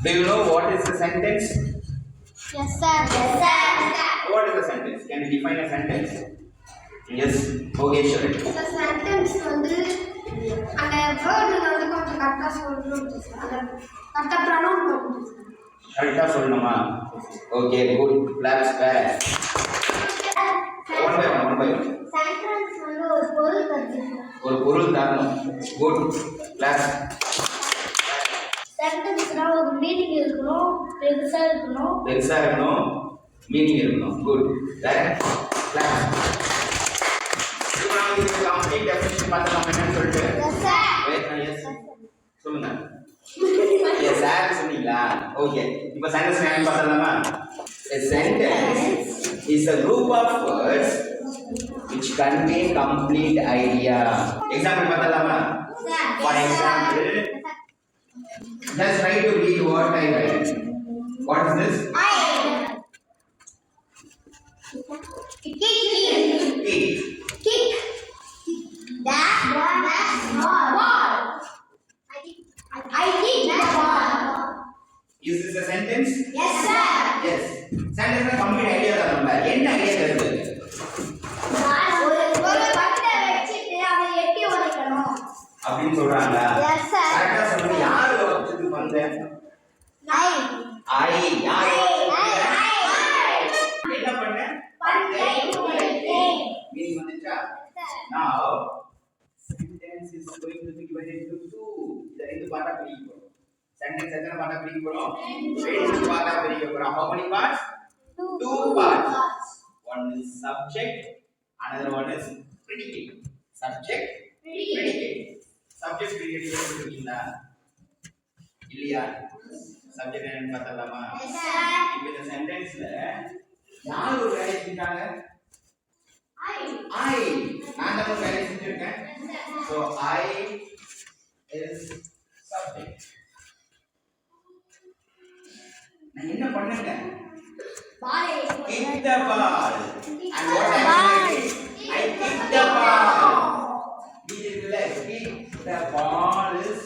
Do you know what is the sentence? Yes, sir. Yes, sir. What is the sentence? Can you define a sentence? Yes, Bogeshwari. The sentence வந்து அந்த வேர்ட்ல வந்து கொஞ்சம் கரெக்டா சொல்லணும் sir. கரெக்டா pronounce பண்ணணும் sir. கரெக்டா சொல்லணுமா? Okay, good. Claps back. One by one. Sentence வந்து ஒரு பொருள் பத்தி ஒரு பொருள் தரணும். Good. Claps. சென்டென்ஸ்னா ஒரு மீனிங் இருக்கணும், பெருசா இருக்கணும். மீனிங் இருக்கணும். Good. Right? Claps. Complete definition பார்த்தலாம் என்னன்னு சொல்லிட்டு. Yes, sir. Yes. சொல்லுங்க. Yes, sir சொன்னீங்களா? Okay. இப்போ sentence என்னன்னு பார்த்தலாமா? A sentence is a group of words which convey complete idea. Example பார்த்தலாமா? For example, just try to read what I write. What is this? Kick. That ball. I kick that ball. Is this a sentence? Yes, sir. Yes. Sentence is complete idea தான் நம்ம. என்ன idea தருது? ஒரு பட்டை வச்சிட்டு அதை எட்டி உடைக்கணும். அப்படின்னு சொல்றாங்க. Yes, sir. கரெக்ட்டா சொல்லுங்க. யார் வச்சிட்டு பண்ற? ஐ யார்? என்ன பண்ண? பட்டை உடைத்தேன். மீனிங் வந்துச்சா? Now sentence is going to be divided into two. இத ரெண்டு பார்ட்டா பிரிக்க போறோம். Sentence எத்தனை பார்ட்டா பிரிக்க போறோம்? ரெண்டு பார்ட்டா பிரிக்க போறோம். How many parts? Two parts. One is subject, another one is predicate. Subject, predicate. Subject predicate சொல்றீங்களா? இல்லையா? Subject என்னன்னு பார்த்தலாமா? Yes, sir. இப்போ இந்த சென்டென்ஸ்ல யார் ஒரு வேலை செஞ்சாங்க? I. நான் தான் ஒரு வேலை செஞ்சிருக்கேன். So I is subject. நான் என்ன பண்ணேங்க? Kick the ball. And what I did? I kicked the ball. Kick the ball is